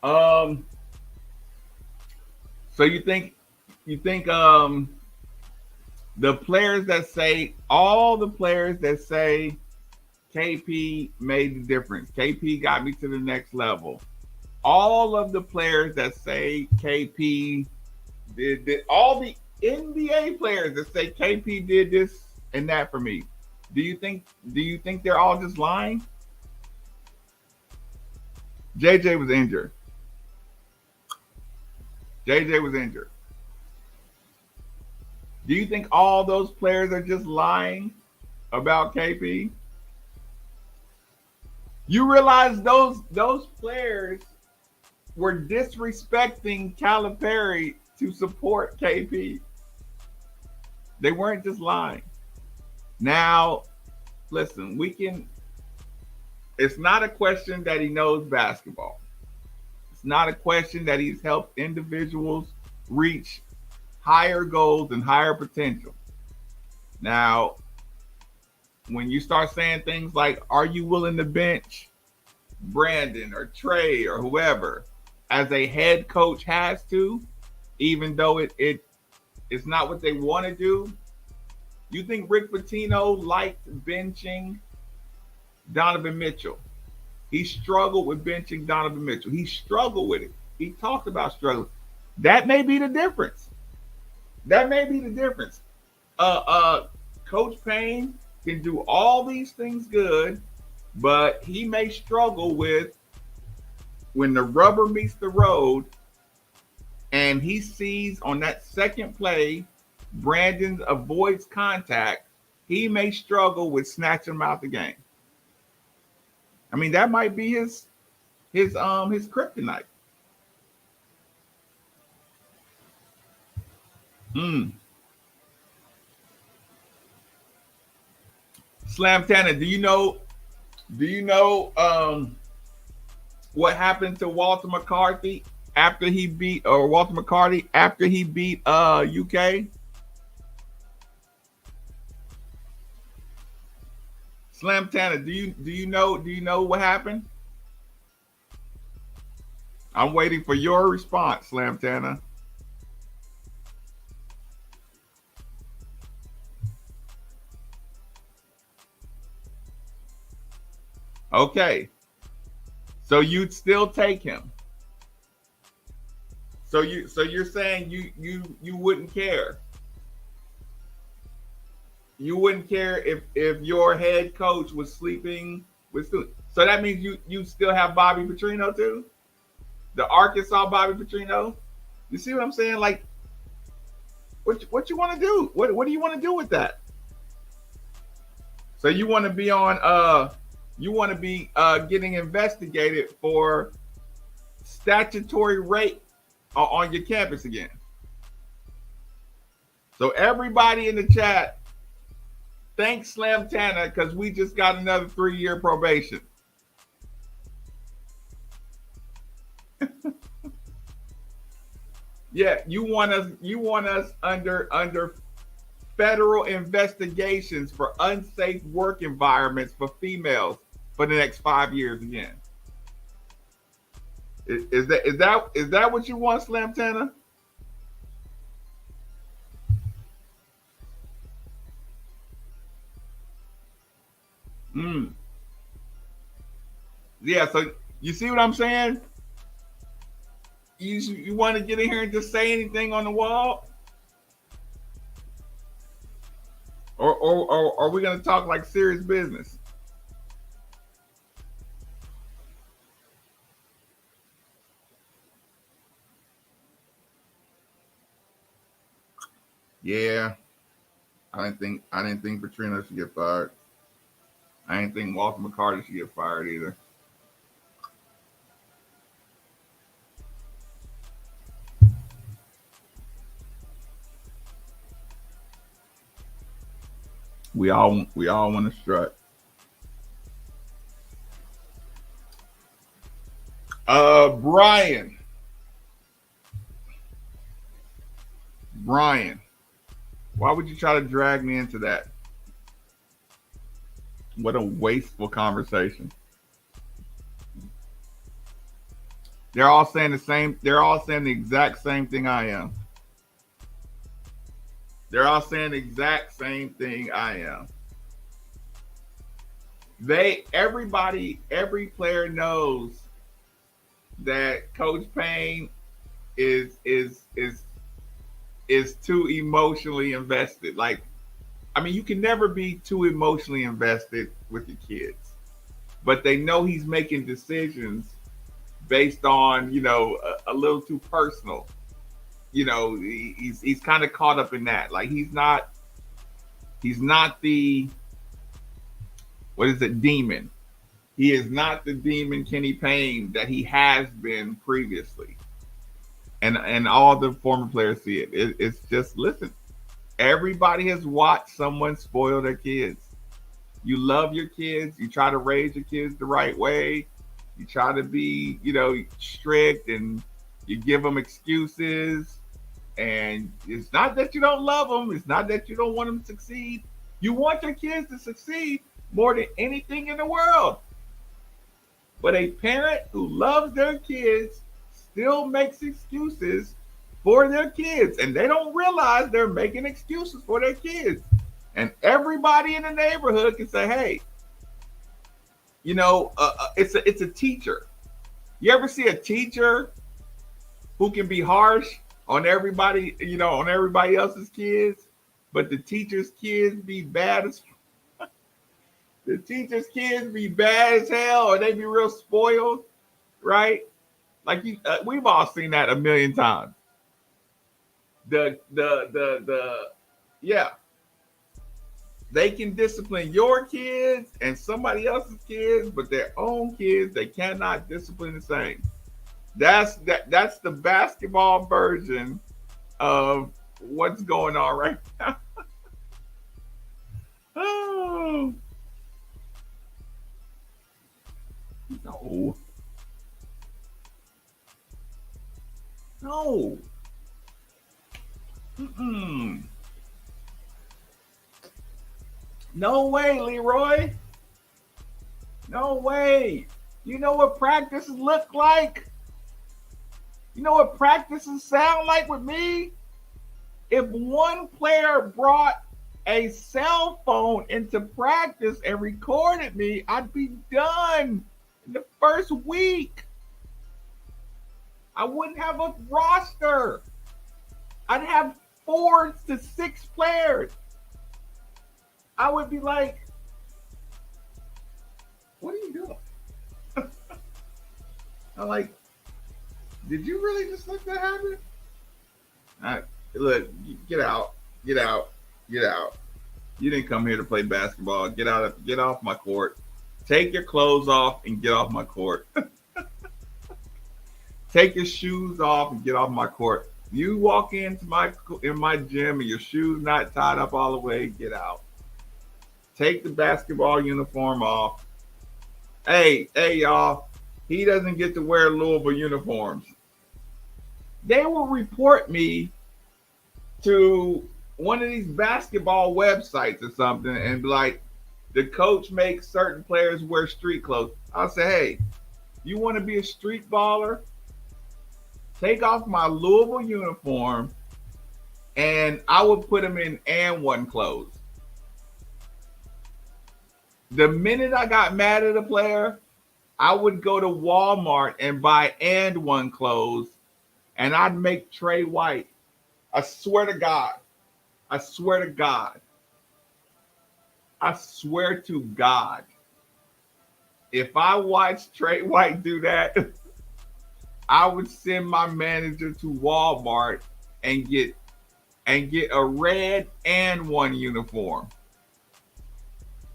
Um, so you think the players that say all the players that say KP made the difference. KP got me to the next level. All of the players that say KP did all the NBA players that say KP did this and that for me. Do you think they're all just lying? JJ was injured. JJ was injured. Do you think all those players are just lying about KP? You realize those players were disrespecting Calipari to support KP. They weren't just lying. Now, listen, we can. It's not a question that he knows basketball. It's not a question that he's helped individuals reach higher goals and higher potential. Now, when you start saying things like, "Are you willing to bench Brandon or Trey or whoever?" as a head coach has to, even though it's not what they want to do. You think Rick Pitino liked benching Donovan Mitchell? He struggled with benching Donovan Mitchell. He struggled with it. He talked about struggling. That may be the difference. That may be the difference. Uh, uh, Coach Payne can do all these things good, but he may struggle with when the rubber meets the road and he sees on that second play Brandon avoids contact, he may struggle with snatching him out the game. I mean, that might be his kryptonite. Mm. Slam Tanner, do you know what happened to Walter McCarthy after he beat or Walter McCarty after he beat UK? Slam Tanner, do you know what happened? I'm waiting for your response, Slam Tanner. Okay. So you'd still take him. So you're saying you wouldn't care. You wouldn't care if your head coach was sleeping with students. So that means you still have Bobby Petrino too? The Arkansas Bobby Petrino? You see what I'm saying? Like what you want to do? What do you want to do with that? So you want to be on you want to be getting investigated for statutory rape on your campus again. So everybody in the chat, thanks Slam Tanner because we just got another 3-year probation. Yeah, you want us under federal investigations for unsafe work environments for females for the next 5 years again. Is that what you want, Slam Tanner? Yeah, so you see what I'm saying? You want to get in here and just say anything on the wall? Or are we going to talk like serious business? Yeah, I didn't think Petrino should get fired. I didn't think Walter McCarty should get fired either. We all want to strut. Brian. Brian, why would you try to drag me into that? What a wasteful conversation. They're all saying the same. They're all saying the exact same thing I am. They're all saying the exact same thing I am. Every player knows that Coach Payne is too emotionally invested. Like, I mean, you can never be too emotionally invested with your kids, but they know he's making decisions based on a little too personal. He's kind of caught up in that. Like he's not the what is it demon. He is not the demon Kenny Payne that he has been previously. And all the former players see it. It's just listen. Everybody has watched someone spoil their kids. You love your kids. You try to raise your kids the right way. You try to be, strict, and you give them excuses. And it's not that you don't love them. It's not that you don't want them to succeed. You want your kids to succeed more than anything in the world. But a parent who loves their kids still makes excuses for their kids, and they don't realize they're making excuses for their kids. And everybody in the neighborhood can say, "Hey, it's a teacher." You ever see a teacher who can be harsh on everybody, on everybody else's kids, but the teacher's kids be bad as the teacher's kids be bad as hell, or they be real spoiled, right? Like we've all seen that a million times. Yeah, they can discipline your kids and somebody else's kids, but their own kids they cannot discipline the same. That's the basketball version of what's going on right now. Oh no. No. Mm-mm. No way, Leroy. No way. You know what practices look like? You know what practices sound like with me? If one player brought a cell phone into practice and recorded me, I'd be done in the first week. I wouldn't have a roster. I'd have 4 to 6 players. I would be like, what are you doing? I'm like, did you really just let that happen? Look, get out, get out, get out. You didn't come here to play basketball. Get off my court. Take your clothes off and get off my court. Take your shoes off and get off my court. You walk into my gym and your shoes not tied up all the way, get out. Take the basketball uniform off. Hey, y'all. He doesn't get to wear Louisville uniforms. They will report me to one of these basketball websites or something and be like, the coach makes certain players wear street clothes. I'll say, hey, you want to be a street baller? Take off my Louisville uniform and I would put him in and one clothes. The minute I got mad at a player, I would go to Walmart and buy and one clothes and I'd make Trey White. I swear to God. I swear to God. I swear to God. If I watched Trey White do that, I would send my manager to Walmart and get a red and one uniform.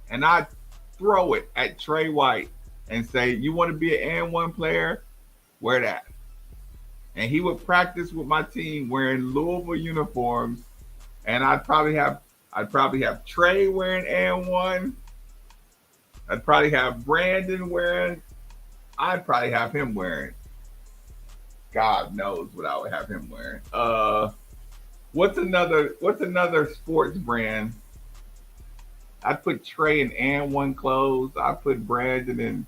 And I'd throw it at Trey White and say, you want to be an and one player? Wear that. And he would practice with my team wearing Louisville uniforms. And I'd probably have Trey wearing and one. I'd probably have Brandon wearing. I'd probably have him wearing. God knows what I would have him wearing. What's another sports brand? I'd put Trey in and one clothes. I'd put Brandon in.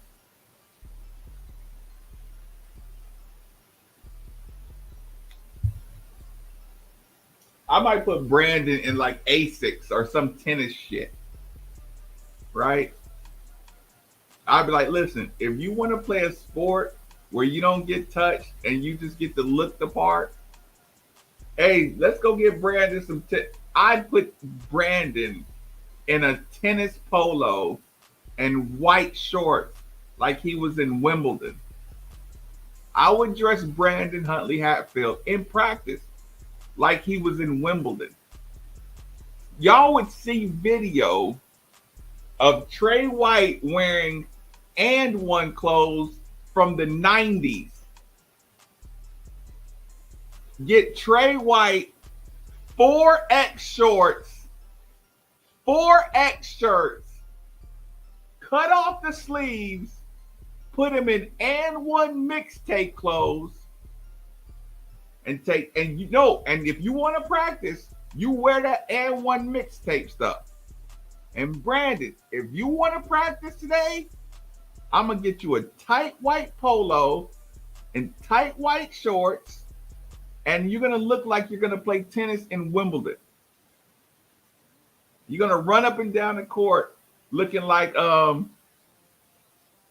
I might put Brandon in like Asics or some tennis shit. Right? I'd be like, listen, if you want to play a sport where you don't get touched and you just get to look the part, hey, let's go get Brandon some I'd put Brandon in a tennis polo and white shorts like he was in Wimbledon. I would dress Brandon Huntley Hatfield in practice like he was in Wimbledon. Y'all would see video of Trey White wearing and one clothes from the 90s. Get Trey White 4X shorts, 4X shirts, cut off the sleeves, put him in and one mixtape clothes, and if you want to practice, you wear that and one mixtape stuff. And Brandon, if you want to practice today, I'm going to get you a tight white polo and tight white shorts, and you're going to look like you're going to play tennis in Wimbledon. You're going to run up and down the court looking like,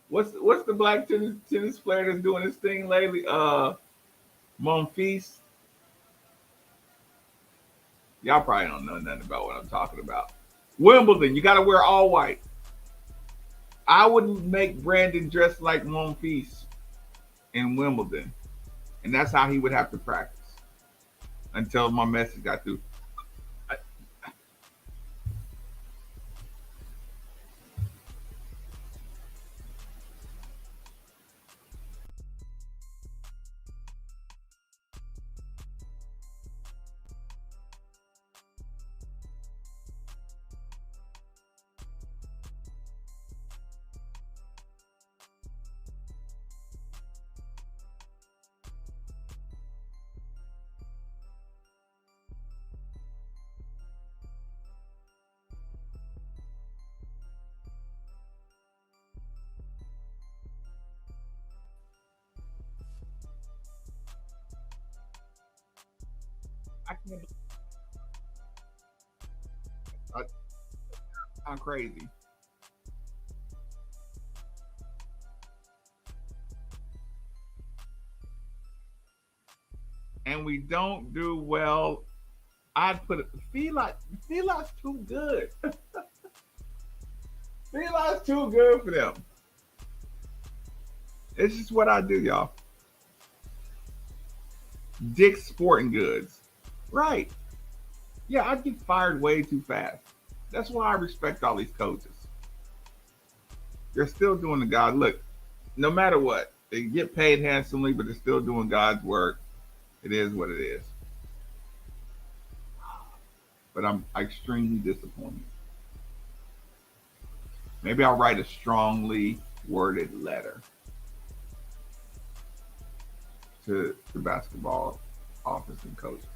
what's the black tennis player that's doing this thing lately? Monfils. Y'all probably don't know nothing about what I'm talking about. Wimbledon, you got to wear all white. I would make Brandon dress like Monfils in Wimbledon. And that's how he would have to practice until my message got through. I can't. I'm crazy. And we don't do well. I'd put it. Felot's too good. Felot's too good for them. It's just what I do, y'all. Dick's Sporting Goods. Right. Yeah, I'd get fired way too fast. That's why I respect all these coaches. They're still doing the God. Look, no matter what, they get paid handsomely, but they're still doing God's work. It is what it is. But I'm extremely disappointed. Maybe I'll write a strongly worded letter to the basketball office and coaches.